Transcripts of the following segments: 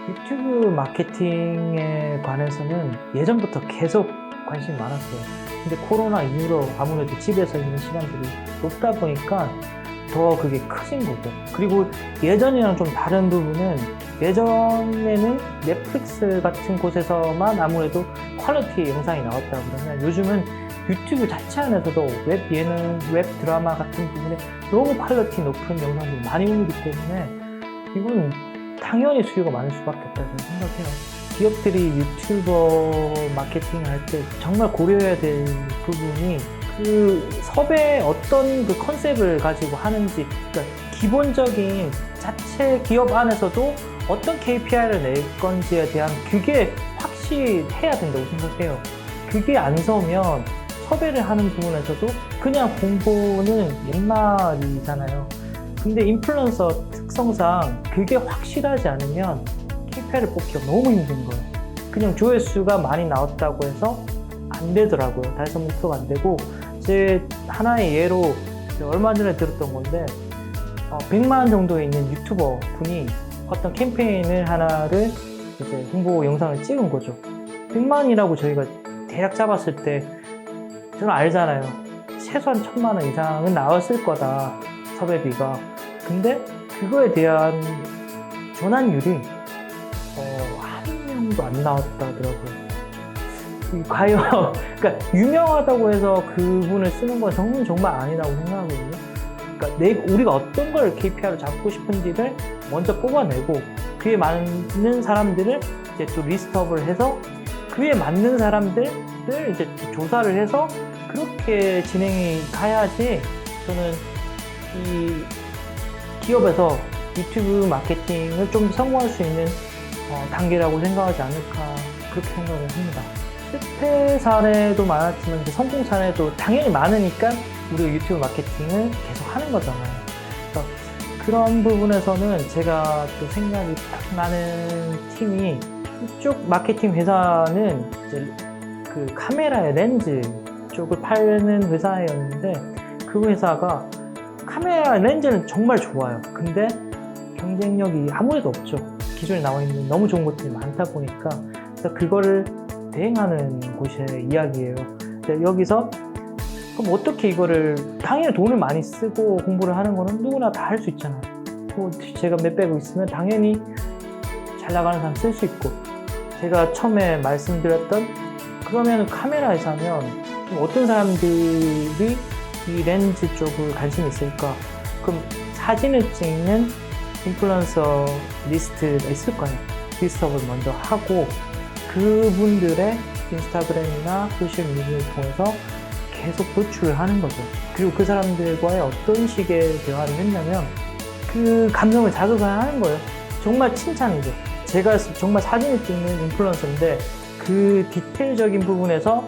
유튜브 마케팅에 관해서는 예전부터 계속 관심이 많았어요. 근데 코로나 이후로 아무래도 집에서 있는 시간들이 높다 보니까 더 그게 커진 거고. 그리고 예전이랑 좀 다른 부분은 예전에는 넷플릭스 같은 곳에서만 아무래도 퀄리티의 영상이 나왔다 그러면 요즘은 유튜브 자체 안에서도 웹 예능, 웹 드라마 같은 부분에 너무 퀄리티 높은 영상들이 많이 올리기 때문에 이건 당연히 수요가 많을 수밖에 없다고 생각해요. 기업들이 유튜버 마케팅을 할 때 정말 고려해야 될 부분이 그 섭외 어떤 그 컨셉을 가지고 하는지, 그러니까 기본적인 자체 기업 안에서도 어떤 KPI를 낼 건지에 대한 그게 확실해야 된다고 생각해요. 그게 안 서면 섭외를 하는 부분에서도 그냥 공보는 옛말이잖아요. 근데 인플루언서 특성상 그게 확실하지 않으면 KPI를 뽑기가 너무 힘든 거예요. 그냥 조회수가 많이 나왔다고 해서 안 되더라고요. 달성 목표가 안 되고, 제 하나의 예로 얼마 전에 들었던 건데 100만 원 정도에 있는 유튜버 분이 어떤 캠페인을 하나를 이제 홍보 영상을 찍은 거죠. 100만 원이라고 저희가 대략 잡았을 때 저는 알잖아요. 최소한 1000만 원 이상은 나왔을 거다, 섭외비가. 근데 그거에 대한 전환율이 한 명도 안 나왔다 하더라고요. 과연 그러니까 유명하다고 해서 그분을 쓰는 건 정말 아니라고 생각하거든요. 그러니까 우리가 어떤 걸 KPI로 잡고 싶은지를 먼저 뽑아내고 그에 맞는 사람들을 이제 또 리스트업을 해서 그에 맞는 사람들을 이제 조사를 해서 그렇게 진행이 가야지 저는 이 기업에서 유튜브 마케팅을 좀 더 성공할 수 있는 단계라고 생각하지 않을까, 그렇게 생각을 합니다. 실패 사례도 많았지만 성공 사례도 당연히 많으니까 우리가 유튜브 마케팅을 계속 하는 거잖아요. 그래서 그런 부분에서는 제가 또 생각이 딱 나는 팀이, 이쪽 마케팅 회사는 이제 그 카메라의 렌즈 쪽을 파는 회사였는데 그 회사가 카메라 렌즈는 정말 좋아요. 근데 경쟁력이 아무래도 없죠. 기존에 나와 있는 너무 좋은 것들이 많다 보니까. 그래서 그거를 대행하는 곳의 이야기예요. 여기서 그럼 어떻게 이거를, 당연히 돈을 많이 쓰고 공부를 하는 거는 누구나 다 할 수 있잖아요. 뭐 제가 몇백억 있으면 당연히 잘 나가는 사람 쓸 수 있고, 제가 처음에 말씀드렸던 그러면 카메라 회사면 어떤 사람들이 이 렌즈 쪽을 관심이 있을까? 그럼 사진을 찍는 인플루언서 리스트가 있을 거예요. 리스트업을 먼저 하고 그분들의 인스타그램이나 소셜미디어를 통해서 계속 노출을 하는 거죠. 그리고 그 사람들과의 어떤 식의 대화를 했냐면 그 감성을 자극을 하는 거예요. 정말 칭찬이죠. 제가 정말 사진을 찍는 인플루언서인데 그 디테일적인 부분에서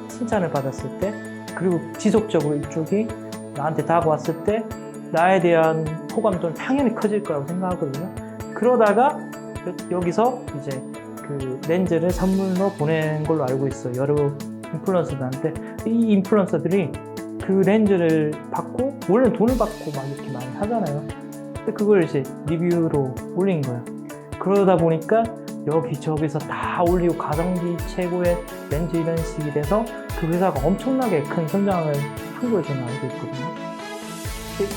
칭찬을 받았을 때, 그리고 지속적으로 이쪽이 나한테 다가왔을 때 나에 대한 호감도는 당연히 커질 거라고 생각하거든요. 그러다가 여기서 이제 그 렌즈를 선물로 보낸 걸로 알고 있어요. 여러 인플루언서들한테. 이 인플루언서들이 그 렌즈를 받고, 원래 돈을 받고 막 이렇게 많이 하잖아요. 근데 그걸 이제 리뷰로 올린 거예요. 그러다 보니까 여기저기서 다 올리고 가성비 최고의 렌즈 이런 식이 돼서 그 회사가 엄청나게 큰 성장을 한 걸 저는 알고 있거든요.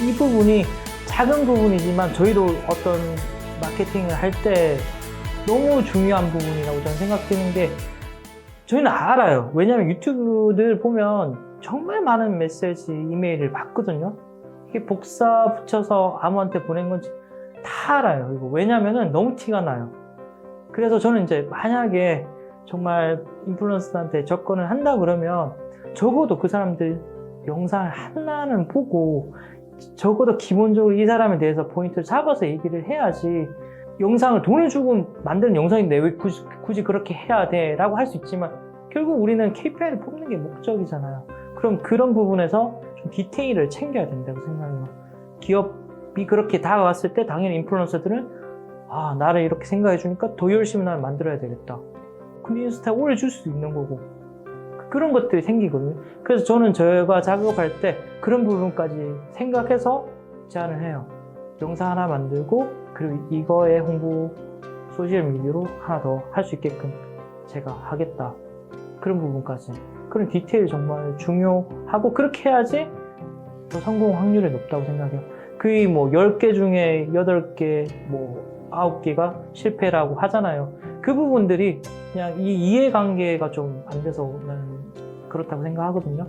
이 부분이 작은 부분이지만 저희도 어떤 마케팅을 할 때 너무 중요한 부분이라고 저는 생각되는 게, 저희는 알아요. 왜냐면 유튜브들 보면 정말 많은 메시지, 이메일을 받거든요. 이게 복사 붙여서 아무한테 보낸 건지 다 알아요. 이거 왜냐면은 너무 티가 나요. 그래서 저는 이제 만약에 정말 인플루언서한테 접근을 한다 그러면 적어도 그 사람들 영상을 하나는 보고, 적어도 기본적으로 이 사람에 대해서 포인트를 잡아서 얘기를 해야지, 영상을 돈을 주고 만드는 영상인데 왜 굳이 그렇게 해야 돼? 라고 할 수 있지만 결국 우리는 KPI를 뽑는 게 목적이잖아요. 그럼 그런 부분에서 좀 디테일을 챙겨야 된다고 생각해요. 기업이 그렇게 다가왔을 때 당연히 인플루언서들은 나를 이렇게 생각해 주니까 더 열심히 나를 만들어야 되겠다. 근데 인스타에 올려줄 수도 있는 거고, 그런 것들이 생기거든요. 그래서 저는 저희가 작업할 때 그런 부분까지 생각해서 제안을 해요. 영상 하나 만들고, 그리고 이거의 홍보 소셜미디어로 하나 더 할 수 있게끔 제가 하겠다. 그런 부분까지. 그런 디테일이 정말 중요하고 그렇게 해야지 더 성공 확률이 높다고 생각해요. 거의 뭐 10개 중에 8개, 뭐 9개가 실패라고 하잖아요. 그 부분들이 그냥 이 이해관계가 좀 안 돼서 나는 그렇다고 생각하거든요.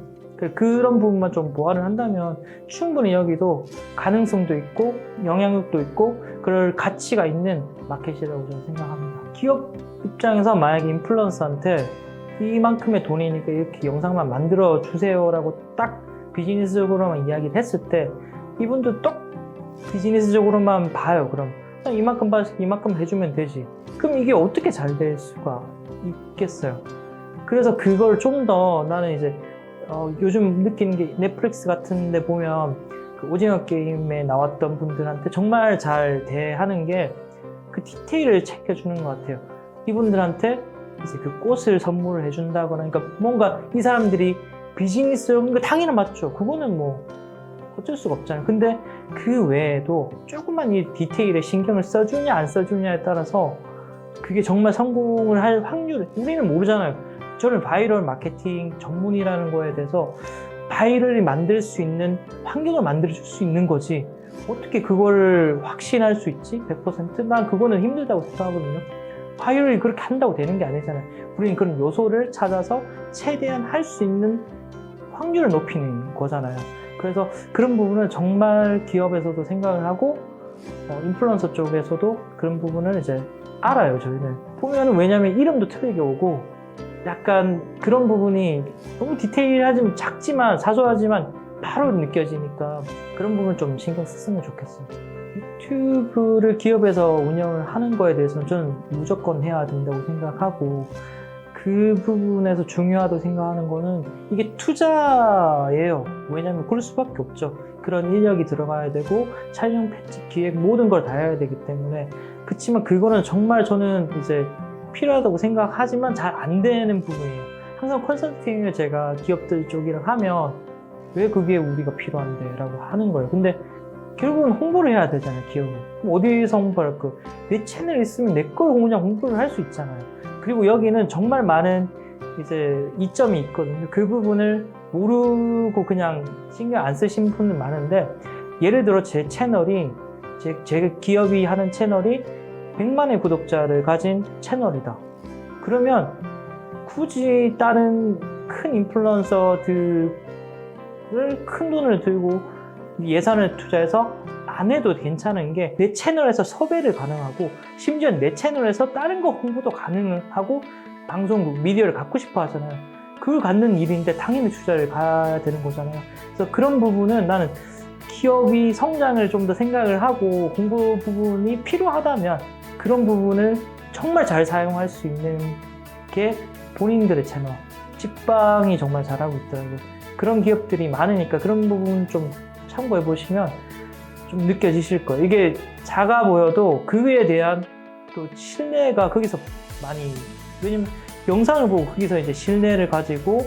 그런 부분만 좀 보완을 한다면 충분히 여기도 가능성도 있고 영향력도 있고 그럴 가치가 있는 마켓이라고 저는 생각합니다. 기업 입장에서 만약에 인플루언서한테 이만큼의 돈이니까 이렇게 영상만 만들어 주세요라고 딱 비즈니스적으로만 이야기를 했을 때 이분도 똑 비즈니스적으로만 봐요. 그럼 이만큼 봐서 이만큼 해주면 되지. 그럼 이게 어떻게 잘 될 수가 있겠어요. 그래서 그걸 좀 더 나는 이제 요즘 느끼는 게 넷플릭스 같은 데 보면 그 오징어 게임에 나왔던 분들한테 정말 잘 대하는 게 그 디테일을 챙겨주는 것 같아요. 이분들한테 이제 그 꽃을 선물을 해준다거나 그러니까 뭔가 이 사람들이 비즈니스용 거 당연히 맞죠. 그거는 뭐 어쩔 수가 없잖아요. 근데 그 외에도 조금만 이 디테일에 신경을 써주냐 안 써주냐에 따라서 그게 정말 성공을 할 확률을 우리는 모르잖아요. 저는 바이럴 마케팅 전문이라는 거에 대해서 바이럴이 만들 수 있는 환경을 만들어줄 수 있는 거지 어떻게 그걸 확신할 수 있지? 100%? 난 그거는 힘들다고 생각하거든요. 바이럴이 그렇게 한다고 되는 게 아니잖아요. 우리는 그런 요소를 찾아서 최대한 할 수 있는 확률을 높이는 거잖아요. 그래서 그런 부분을 정말 기업에서도 생각을 하고 인플루언서 쪽에서도 그런 부분을 이제 알아요. 저희는 보면은 왜냐면 이름도 틀리게 오고 약간 그런 부분이 너무 디테일하지만 작지만 사소하지만 바로 느껴지니까 그런 부분 좀 신경 썼으면 좋겠어요. 유튜브를 기업에서 운영을 하는 거에 대해서는 저는 무조건 해야 된다고 생각하고 그 부분에서 중요하다고 생각하는 거는 이게 투자예요. 왜냐면 그럴 수밖에 없죠. 그런 인력이 들어가야 되고 촬영, 편집, 기획 모든 걸 다 해야 되기 때문에 그렇지만 그거는 정말 저는 이제 필요하다고 생각하지만 잘 안 되는 부분이에요. 항상 컨설팅을 제가 기업들 쪽이랑 하면 왜 그게 우리가 필요한데 라고 하는 거예요. 근데 결국은 홍보를 해야 되잖아요. 기업은 어디에서 홍보할 거? 내 채널 있으면 내 걸 그냥 홍보를 할 수 있잖아요. 그리고 여기는 정말 많은 이제 이점이 있거든요. 그 부분을 모르고 그냥 신경 안 쓰신 분은 많은데 예를 들어 제 채널이 제 기업이 하는 채널이 100만의 구독자를 가진 채널이다. 그러면 굳이 다른 큰 인플루언서들을 큰 돈을 들고 예산을 투자해서 안 해도 괜찮은 게 내 채널에서 섭외를 가능하고 심지어 내 채널에서 다른 거 홍보도 가능하고 방송국, 미디어를 갖고 싶어 하잖아요. 그걸 갖는 일인데 당연히 투자를 가야 되는 거잖아요. 그래서 그런 부분은 나는 기업이 성장을 좀 더 생각을 하고 공부 부분이 필요하다면 그런 부분을 정말 잘 사용할 수 있는 게 본인들의 채널. 직방이 정말 잘하고 있더라고요. 그런 기업들이 많으니까 그런 부분 좀 참고해 보시면 좀 느껴지실 거예요. 이게 작아 보여도 그에 대한 또 신뢰가 거기서 많이, 왜냐면 영상을 보고 거기서 이제 신뢰를 가지고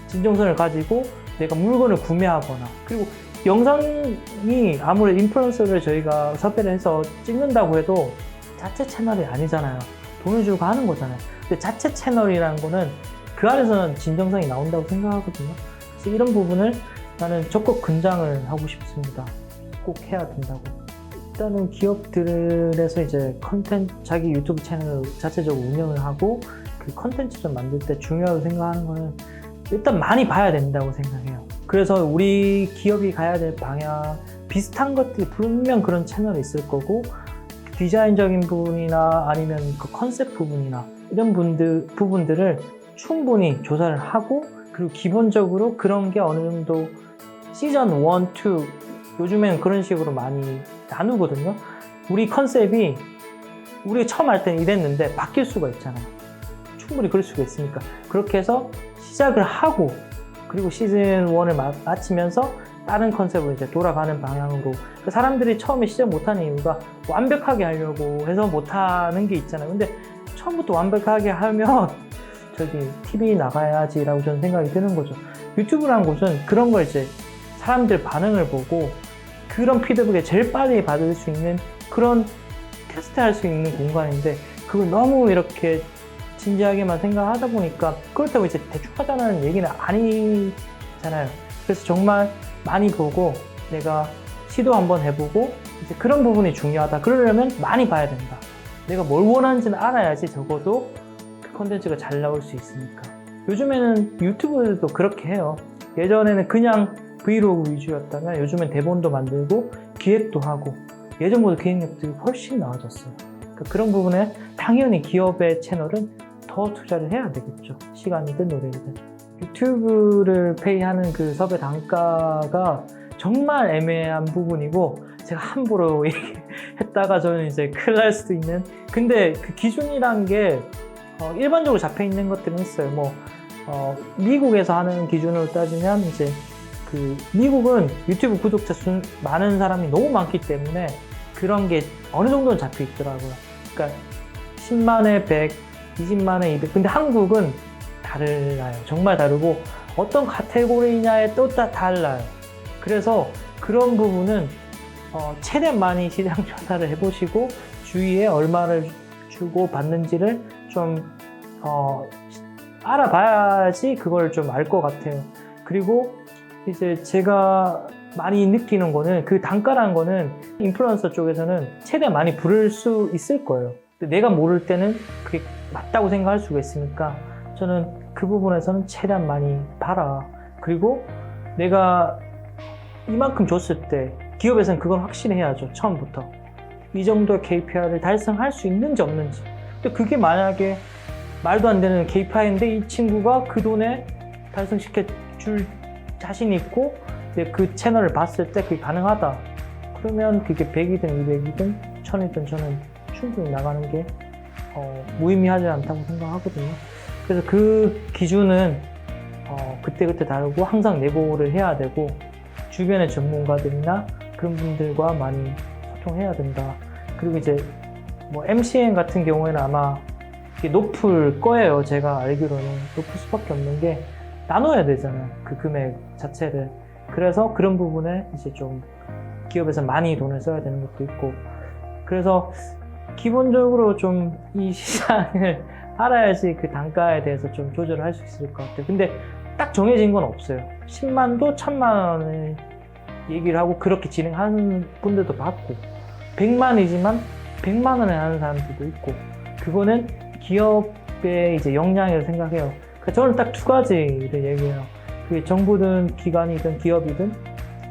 진정성을 가지고 내가 물건을 구매하거나, 그리고 영상이 아무래도 인플루언서를 저희가 섭외를 해서 찍는다고 해도 자체 채널이 아니잖아요. 돈을 주고 하는 거잖아요. 근데 자체 채널이라는 거는 그 안에서는 진정성이 나온다고 생각하거든요. 그래서 이런 부분을 나는 적극 권장을 하고 싶습니다. 꼭 해야 된다고. 일단은 기업들에서 이제 컨텐츠, 자기 유튜브 채널을 자체적으로 운영을 하고 그 컨텐츠를 만들 때 중요하다고 생각하는 거는 일단 많이 봐야 된다고 생각해요. 그래서 우리 기업이 가야 될 방향 비슷한 것들이 분명 그런 채널이 있을 거고, 디자인적인 부분이나 아니면 그 컨셉 부분이나 이런 부분들을 충분히 조사를 하고, 그리고 기본적으로 그런 게 어느 정도 시즌 1, 2 요즘엔 그런 식으로 많이 나누거든요. 우리 컨셉이 우리가 처음 할 때는 이랬는데 바뀔 수가 있잖아요. 충분히 그럴 수가 있으니까 그렇게 해서 시작을 하고, 그리고 시즌 1을 마치면서 다른 컨셉으로 이제 돌아가는 방향으로. 사람들이 처음에 시작 못하는 이유가 완벽하게 하려고 해서 못하는 게 있잖아요. 근데 처음부터 완벽하게 하면 저기 TV 나가야지라고 저는 생각이 드는 거죠. 유튜브라는 곳은 그런 걸 이제 사람들 반응을 보고 그런 피드백을 제일 빨리 받을 수 있는 그런 테스트할 수 있는 공간인데, 그걸 너무 이렇게 진지하게만 생각하다 보니까 그렇다고 이제 대충 하자는 얘기는 아니잖아요. 그래서 정말 많이 보고 내가 시도 한번 해보고 이제 그런 부분이 중요하다. 그러려면 많이 봐야 된다. 내가 뭘 원하는지는 알아야지 적어도 그 콘텐츠가 잘 나올 수 있으니까. 요즘에는 유튜브도 그렇게 해요. 예전에는 그냥 브이로그 위주였다면 요즘엔 대본도 만들고 기획도 하고 예전보다 기획력들이 훨씬 나아졌어요. 그러니까 그런 부분에 당연히 기업의 채널은 더 투자를 해야 되겠죠. 시간이든 노력이든. 유튜브를 페이하는 그 섭외 단가가 정말 애매한 부분이고 제가 함부로 얘기했다가 저는 이제 큰일 날 수도 있는. 근데 그 기준이란 게 일반적으로 잡혀 있는 것들은 있어요. 미국에서 하는 기준으로 따지면 이제 그 미국은 유튜브 구독자 수 많은 사람이 너무 많기 때문에 그런 게 어느 정도는 잡혀 있더라고요. 그러니까 10만에 100, 20만에 200. 근데 한국은 달라요. 정말 다르고 어떤 카테고리냐에 또 달라요. 그래서 그런 부분은 최대한 많이 시장 조사를 해보시고 주위에 얼마를 주고 받는지를 좀 알아봐야지 그걸 좀 알 것 같아요. 그리고 이제 제가 많이 느끼는 거는 그 단가라는 거는 인플루언서 쪽에서는 최대한 많이 부를 수 있을 거예요. 근데 내가 모를 때는 그게 맞다고 생각할 수가 있으니까 저는 그 부분에서는 최대한 많이 봐라. 그리고 내가 이만큼 줬을 때 기업에서는 그건 확실히 해야죠. 처음부터. 이 정도의 KPI를 달성할 수 있는지 없는지. 근데 그게 만약에 말도 안 되는 KPI인데 이 친구가 그 돈에 달성시켜 줄 자신이 있고 그 채널을 봤을 때 그게 가능하다. 그러면 그게 100이든 200이든 1000이든 저는 충분히 나가는 게 무의미하지 않다고 생각하거든요. 그래서 그 기준은 그때그때 다르고 항상 내보를 해야 되고 주변의 전문가들이나 그런 분들과 많이 소통해야 된다. 그리고 이제 MCN 같은 경우에는 아마 이게 높을 거예요. 제가 알기로는 높을 수밖에 없는 게 나눠야 되잖아요. 그 금액 자체를. 그래서 그런 부분에 이제 좀 기업에서 많이 돈을 써야 되는 것도 있고. 그래서 기본적으로 좀 이 시장을 알아야지 그 단가에 대해서 좀 조절을 할 수 있을 것 같아요. 근데 딱 정해진 건 없어요. 10만도 1000만 원을 얘기를 하고 그렇게 진행하는 분들도 봤고 100만이지만 100만 원에 하는 사람들도 있고 그거는 기업의 이제 역량이라고 생각해요. 그러니까 저는 딱 두 가지를 얘기해요. 그게 정부든 기관이든 기업이든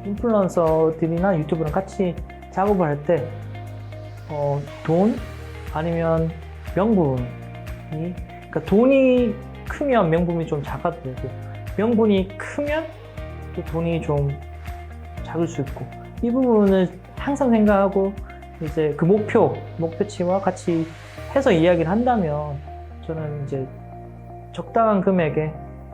인플루언서들이나 유튜브랑 같이 작업을 할 때 돈 아니면 명분이 그러니까 돈이 크면 명분이 좀 작아도 되고 명분이 크면 또 돈이 좀 작을 수 있고 이 부분을 항상 생각하고 이제 그 목표치와 같이 해서 이야기를 한다면 저는 이제 적당한 금액에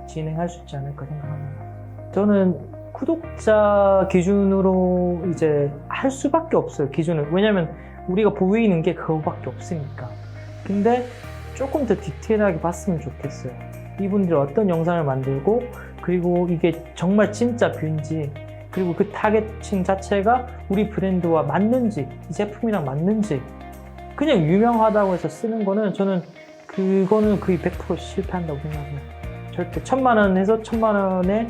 진행할 수 있지 않을까 생각합니다. 저는 구독자 기준으로 이제 할 수밖에 없어요. 기준을. 왜냐면 우리가 보이는 게 그거밖에 없으니까. 근데 조금 더 디테일하게 봤으면 좋겠어요. 이분들이 어떤 영상을 만들고 그리고 이게 정말 진짜 뷰인지 그리고 그 타겟층 자체가 우리 브랜드와 맞는지 이 제품이랑 맞는지 그냥 유명하다고 해서 쓰는 거는 저는 그거는 거의 100% 실패한다고 생각해요. 절대 1000만 원 해서 1000만 원에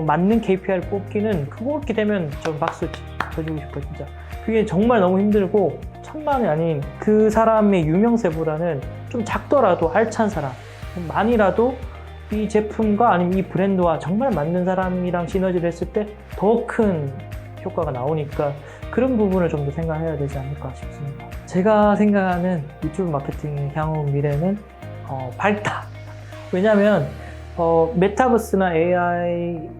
맞는 KPI를 뽑기는 그렇게 되면 전 박수 쳐주고 싶어요. 진짜 그게 정말 너무 힘들고 1000만 원이 아닌 그 사람의 유명세보다는 좀 작더라도 알찬 사람 많이라도 이 제품과 아니면 이 브랜드와 정말 맞는 사람이랑 시너지를 했을 때 더 큰 효과가 나오니까 그런 부분을 좀 더 생각해야 되지 않을까 싶습니다. 제가 생각하는 유튜브 마케팅의 향후 미래는 밝다. 왜냐하면 메타버스나 AI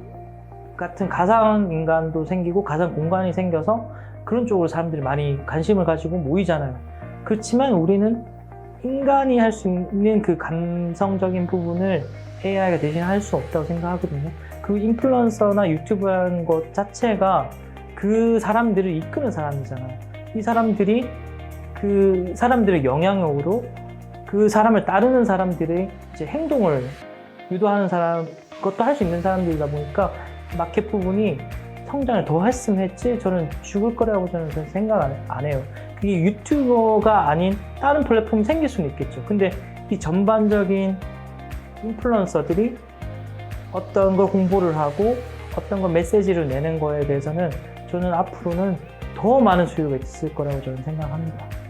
같은 가상인간도 생기고 가상공간이 생겨서 그런 쪽으로 사람들이 많이 관심을 가지고 모이잖아요. 그렇지만 우리는 인간이 할 수 있는 그 감성적인 부분을 AI가 대신할 수 없다고 생각하거든요. 그 인플루언서나 유튜브라는 것 자체가 그 사람들을 이끄는 사람이잖아요. 이 사람들이 그 사람들의 영향력으로 그 사람을 따르는 사람들의 이제 행동을 유도하는 사람, 그것도 할 수 있는 사람들이다 보니까 마켓 부분이 성장을 더 했으면 했지 저는 죽을 거라고 저는 생각 안 해요. 이게 유튜버가 아닌 다른 플랫폼이 생길 수는 있겠죠. 근데 이 전반적인 인플루언서들이 어떤 걸 홍보를 하고 어떤 걸 메시지를 내는 거에 대해서는 저는 앞으로는 더 많은 수요가 있을 거라고 저는 생각합니다.